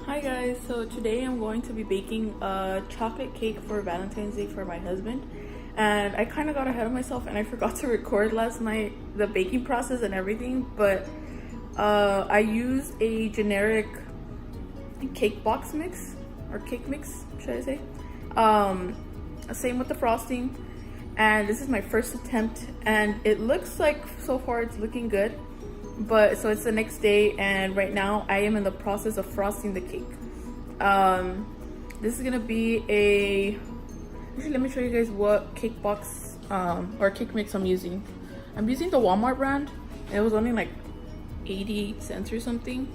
Hi guys, so today I'm going to be baking a chocolate cake for Valentine's Day for my husband. And I kind of got ahead of myself and I forgot to record last night the baking process and everything, but I used a generic cake box mix, or cake mix should I say. Same with the frosting, and this is my first attempt and it looks like so far it's looking good. But so it's the next day and right now I am in the process of frosting the cake. This is gonna be actually, let me show you guys what cake box or cake mix I'm using. I'm using the Walmart brand. It was only like 80 cents or something.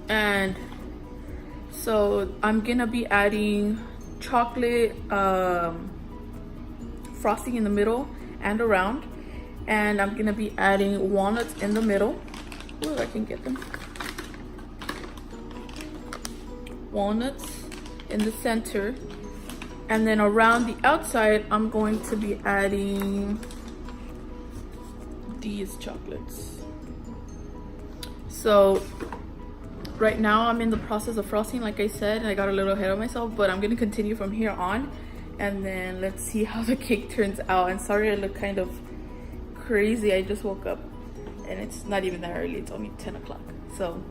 And so I'm gonna be adding chocolate frosting in the middle and around. And I'm gonna be adding walnuts in the middle. Ooh, I can get them. Walnuts in the center. And then around the outside, I'm going to be adding these chocolates. So right now I'm in the process of frosting, like I said, and I got a little ahead of myself, but I'm gonna continue from here on. And then let's see how the cake turns out. And sorry I look kind of crazy. I just woke up and it's not even that early. It's only 10 o'clock. So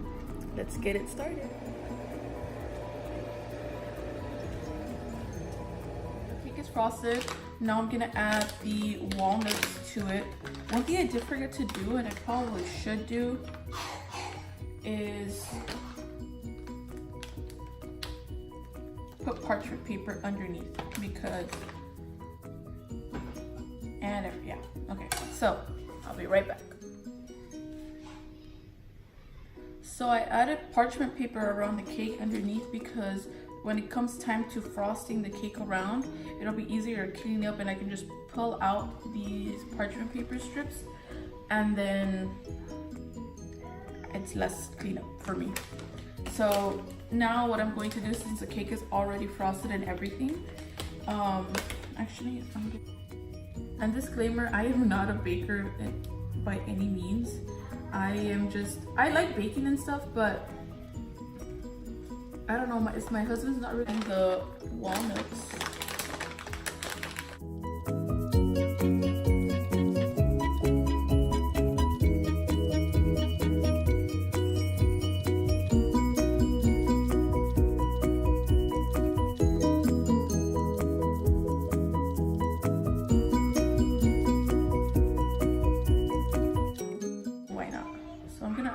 let's get it started. The cake is frosted. Now I'm gonna add the walnuts to it. One thing I did forget to do, and I probably should do, is put parchment paper underneath, because yeah, okay, so I'll be right back. So I added parchment paper around the cake underneath because when it comes time to frosting the cake around, it'll be easier cleaning up and I can just pull out these parchment paper strips and then it's less cleanup for me. So now what I'm going to do, since the cake is already frosted and everything, and disclaimer, I am not a baker by any means. I like baking and stuff, but I don't know, my husband's not really into the walnuts.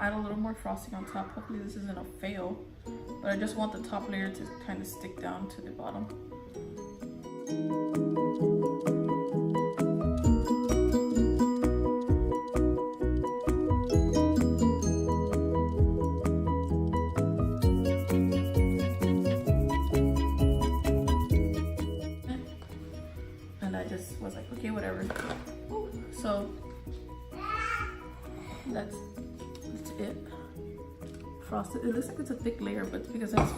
Add a little more frosting on top. Hopefully this isn't a fail, but I just want the top layer to kind of stick down to the bottom. And I just was like, okay, whatever. So that's it. Frosted. It looks like it's a thick layer, but because it's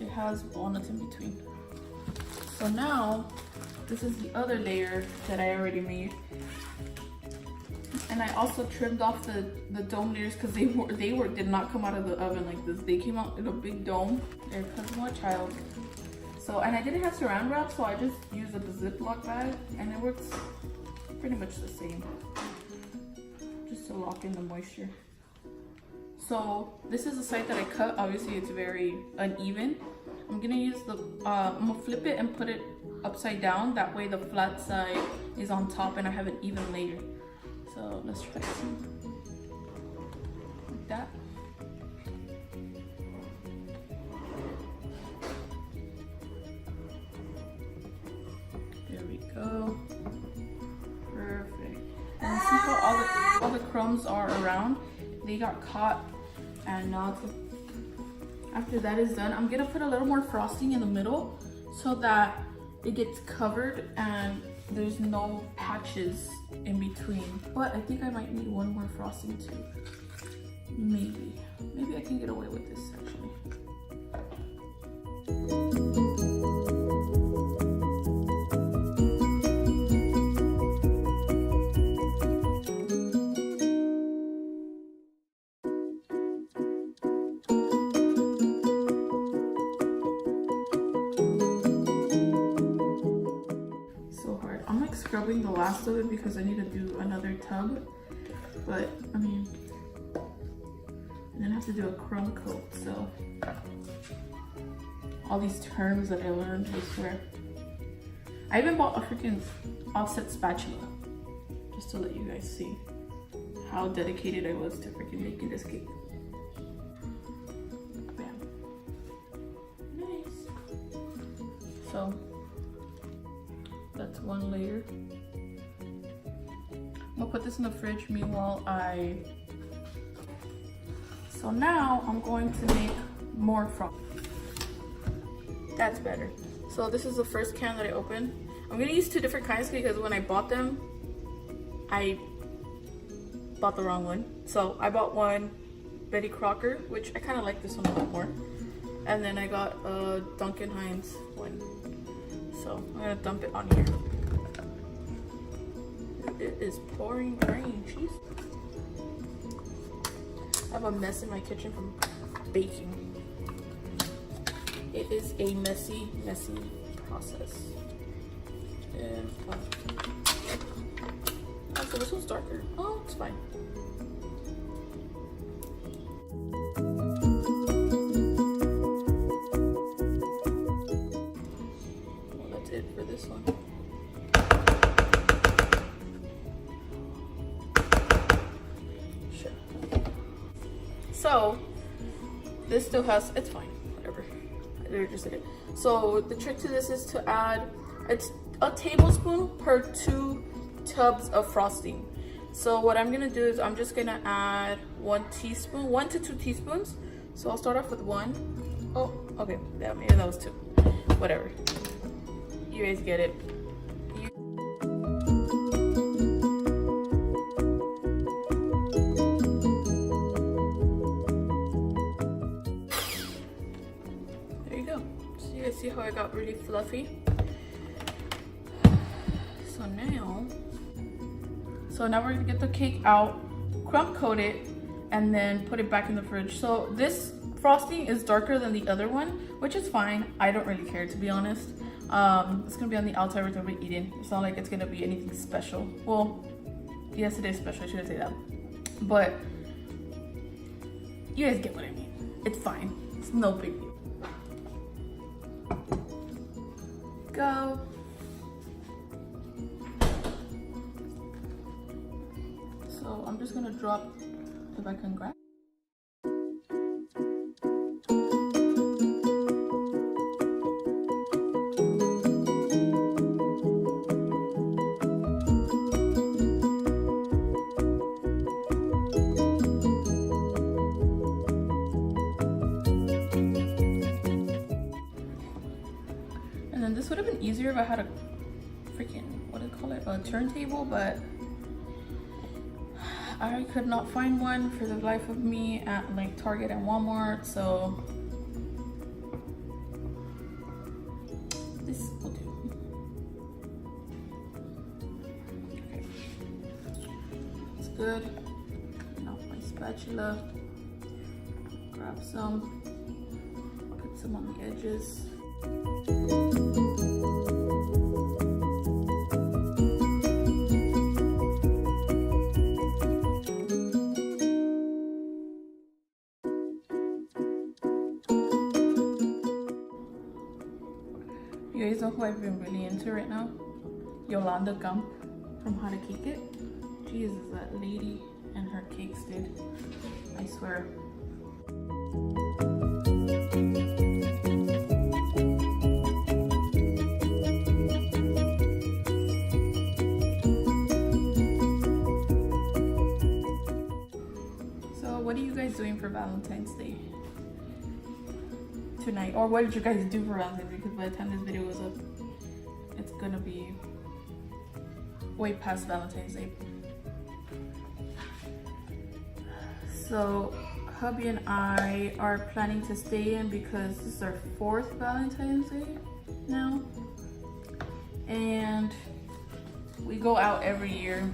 it has walnuts in between. So now this is the other layer that I already made, and I also trimmed off the dome layers because they did not come out of the oven like this. They came out in a big dome. They're because of my child. So, and I didn't have saran wrap, so I just used a Ziploc bag, and it works pretty much the same, just to lock in the moisture. So this is the side that I cut. Obviously it's very uneven. I'm gonna use I'm gonna flip it and put it upside down. That way the flat side is on top and I have an even layer. So let's try some like that. There we go. Perfect. And see how all the crumbs are around? They got caught. And now after that is done, I'm gonna put a little more frosting in the middle so that it gets covered and there's no patches in between. But I think I might need one more frosting too. Maybe I can get away with this actually. scrubbing the last of it because I need to do another tub. But I mean, I'm gonna have to do a crumb coat, so all these terms that I learned, I swear. I even bought a freaking offset spatula just to let you guys see how dedicated I was to freaking making this cake. Bam. Nice. So that's one layer. I'll put this in the fridge meanwhile so now I'm going to make more froth. That's better. So this is the first can that I opened. I'm gonna use two different kinds because when I bought them, I bought the wrong one. So I bought one Betty Crocker, which I kind of like this one a lot more. And then I got a Duncan Hines one. So I'm gonna dump it on here. It is pouring rain, jeez. I have a mess in my kitchen from baking. It is a messy, messy process. And, oh, so this one's darker. Oh, it's fine. Well, that's it for this one. Sure. So, this still has, it's fine, whatever. They're just like it. So the trick to this is to add, it's a tablespoon per 2 tubs of frosting. So what I'm gonna do is I'm just gonna add 1 teaspoon, 1 to 2 teaspoons. So I'll start off with 1. Oh, okay, yeah, maybe that was 2. Whatever. You guys get it. See how I got really fluffy? So now we're gonna get the cake out, crumb coat it, and then put it back in the fridge. So this frosting is darker than the other one, which is fine. I don't really care, to be honest. It's gonna be on the outside where they'll be eating. It's not like it's gonna be anything special. Well, yes, it is special. I shouldn't say that, but you guys get what I mean. It's fine. It's no big deal. Go. So I'm just gonna drop, if I can grab. This would have been easier if I had a freaking, what do you call it, a turntable, but I could not find one for the life of me at like Target and Walmart, so this will do. Okay, it's good. Now my spatula, grab some, put some on the edges. You guys know who I've been really into right now? Yolanda Gump from How to Cake It. Jesus, that lady and her cakes, dude. I swear. So what are you guys doing for Valentine's Day tonight? Or what did you guys do for Valentine's Day? Because by the time this video goes up, it's gonna be way past Valentine's Day. So hubby and I are planning to stay in because this is our 4th Valentine's Day now, and we go out every year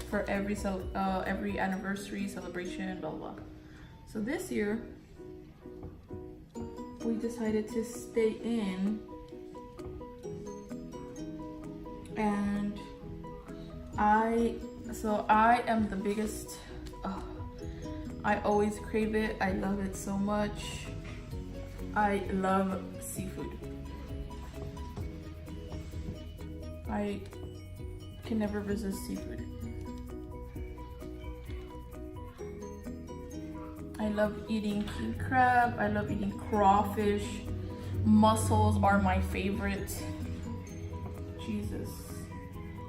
for every anniversary celebration, blah blah. So this year we decided to stay in and I am the biggest, I always crave it. I love it so much. I love seafood. I can never resist seafood. I love eating king crab. I love eating crawfish. Mussels are my favorite. Jesus,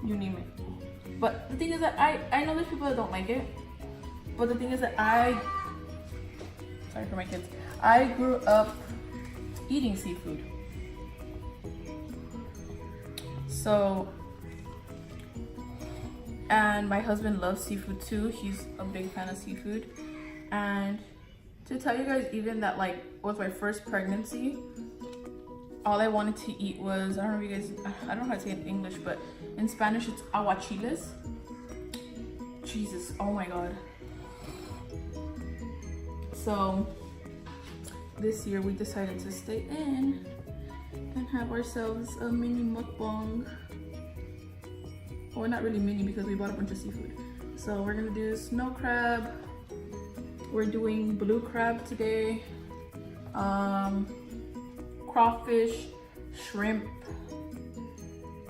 you name it. But the thing is that I know there's people that don't like it. But the thing is that sorry for my kids. I grew up eating seafood. So, and my husband loves seafood too. He's a big fan of seafood. And to tell you guys even that, like, with my first pregnancy, all I wanted to eat was, I don't know if you guys, I don't know how to say it in English, but in Spanish it's aguachiles. Jesus, oh my God. So this year we decided to stay in and have ourselves a mini mukbang. Well, not really mini because we bought a bunch of seafood. So we're gonna do snow crab. We're doing blue crab today. Crawfish, shrimp.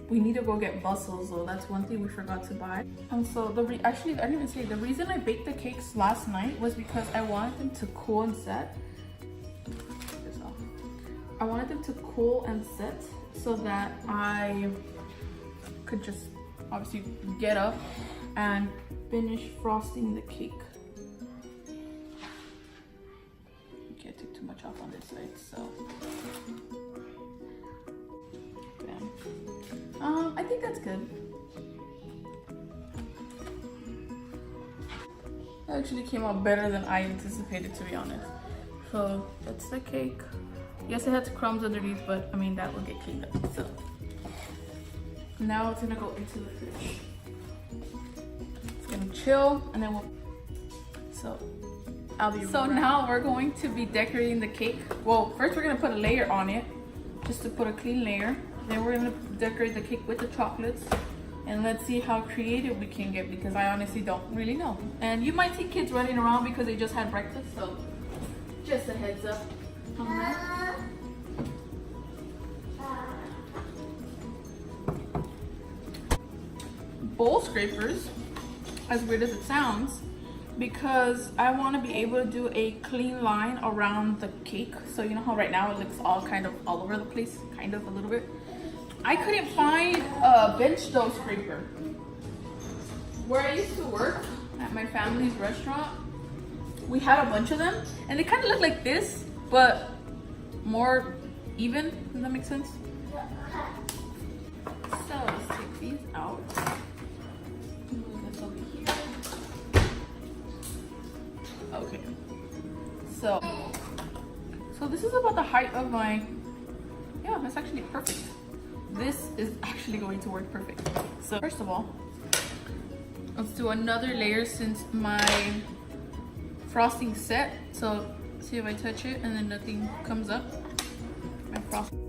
We need to go get mussels though. That's one thing we forgot to buy. And so actually, I didn't even say, the reason I baked the cakes last night was because I wanted them to cool and set. I wanted them to cool and set so that I could just obviously get up and finish frosting the cake. Okay, I took too much off on this side, so. Bam. I think that's good. That actually came out better than I anticipated, to be honest. So that's the cake. Yes, it had crumbs underneath, but I mean, that will get cleaned up. So now it's gonna go into the fridge. It's gonna chill, and then so I'll be so right. Now we're going to be decorating the cake. Well, first we're gonna put a layer on it, just to put a clean layer. Then we're gonna decorate the cake with the chocolates, and let's see how creative we can get, because I honestly don't really know. And you might see kids running around because they just had breakfast, so just a heads up on that. Bowl scrapers, as weird as it sounds, because I want to be able to do a clean line around the cake. So you know how right now it looks all kind of all over the place, kind of a little bit. I couldn't find a bench dough scraper. Where I used to work at my family's restaurant, we had a bunch of them, and they kind of look like this, but more even. Does that make sense? So let's take these out. Move this over here. Okay. So this is about the height of my. Yeah, that's actually perfect. This is actually going to work perfect. So first of all, let's do another layer since my frosting set. So see if I touch it and then nothing comes up. My frosting.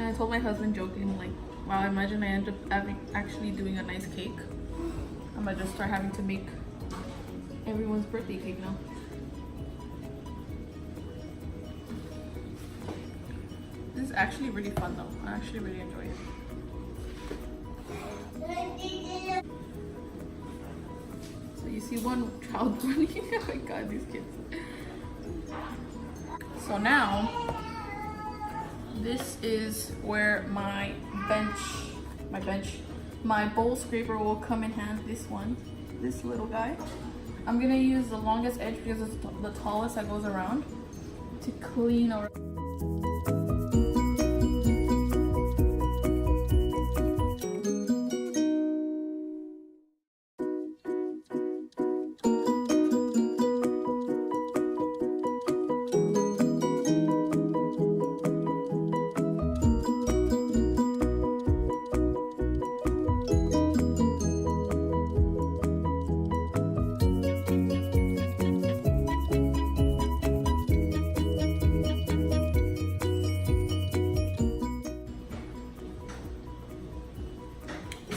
I told my husband joking, like, wow, imagine I end up actually doing a nice cake. I'm gonna just start having to make everyone's birthday cake now. This is actually really fun though. I actually really enjoy it. So you see one child running. Oh my God, these kids. So now, this is where my bowl scraper will come in hand. This one, this little guy. I'm gonna use the longest edge because it's the tallest that goes around to clean around.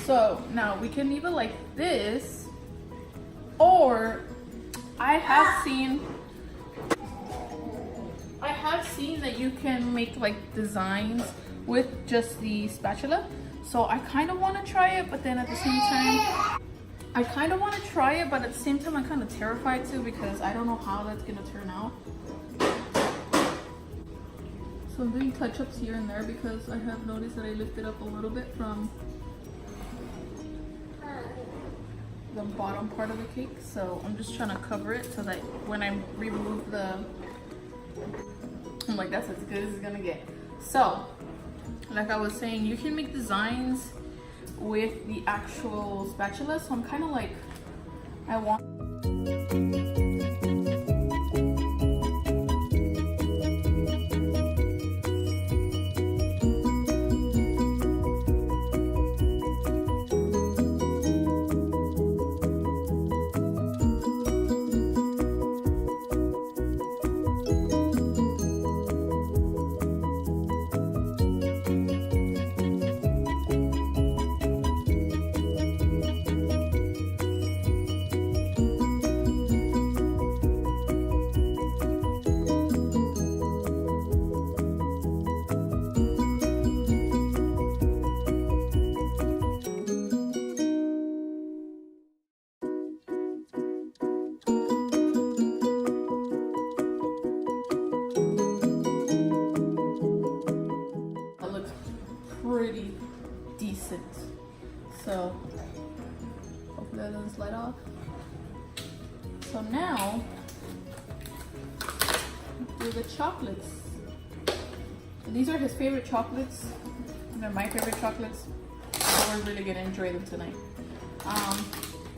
So now we can leave it like this, or I have seen that you can make like designs with just the spatula. So I kind of want to try it, but then at the same time, I'm kind of terrified too, because I don't know how that's gonna turn out. So I'm doing touch-ups here and there because I have noticed that I lifted up a little bit from the bottom part of the cake. So I'm just trying to cover it so that when I remove the, I'm like, that's as good as it's gonna get. So, like I was saying, you can make designs with the actual spatula. So I'm kind of like, I want. Pretty decent. So hopefully that doesn't slide off. So now do the chocolates. And these are his favorite chocolates. They're my favorite chocolates. So we're really gonna enjoy them tonight.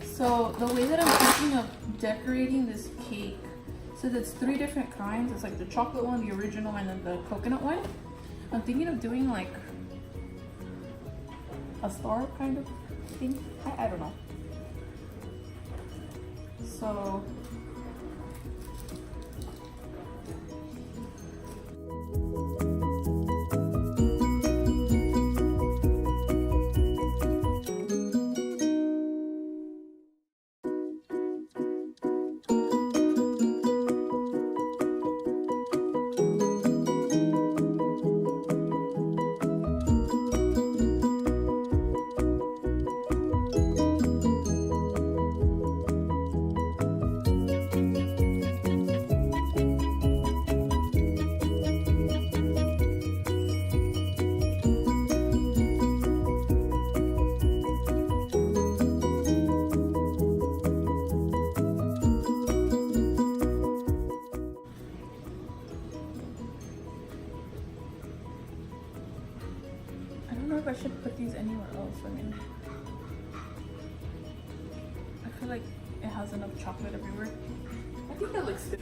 So the way that I'm thinking of decorating this cake, so there's 3 different kinds. It's like the chocolate one, the original, and then the coconut one. I'm thinking of doing like a star kind of thing. I don't know. So I should put these anywhere else. I mean, I feel like it has enough chocolate everywhere. I think that looks good.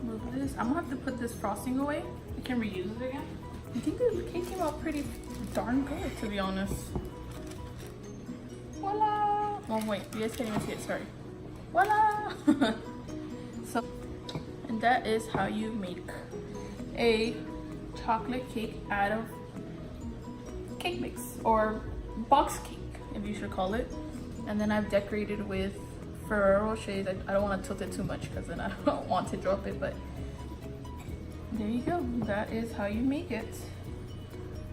Move this. I'm gonna have to put this frosting away. I can reuse it again. I think the cake came out pretty darn good, to be honest. Voila! Oh wait, you guys can't even see it, sorry. Voila! So, and that is how you make a chocolate cake out of cake mix, or box cake, if you should call it. And then I've decorated with Ferrero Rocher. I don't want to tilt it too much because then I don't want to drop it, but there you go. That is how you make it.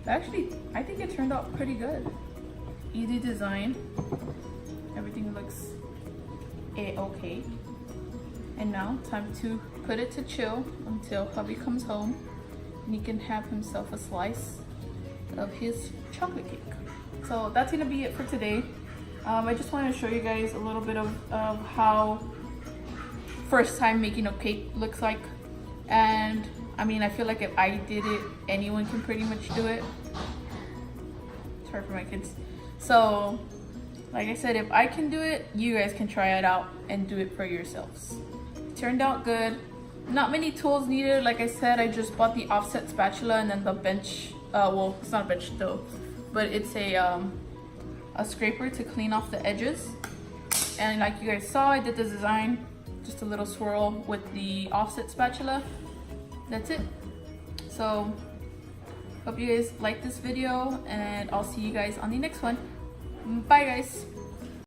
Actually, I think it turned out pretty good. Easy design. Everything looks a-okay. And now, time to put it to chill until hubby comes home and he can have himself a slice of his chocolate cake. So that's gonna be it for today. I just wanted to show you guys a little bit of how first time making a cake looks like. And I mean, I feel like if I did it, anyone can pretty much do it. Sorry for my kids. So like I said, if I can do it, you guys can try it out and do it for yourselves. It turned out good. Not many tools needed. Like I said, I just bought the offset spatula and then the bench, well, it's not a bench though, but it's a scraper to clean off the edges. And like you guys saw, I did the design, just a little swirl with the offset spatula. That's it. So hope you guys like this video, and I'll see you guys on the next one. Bye guys.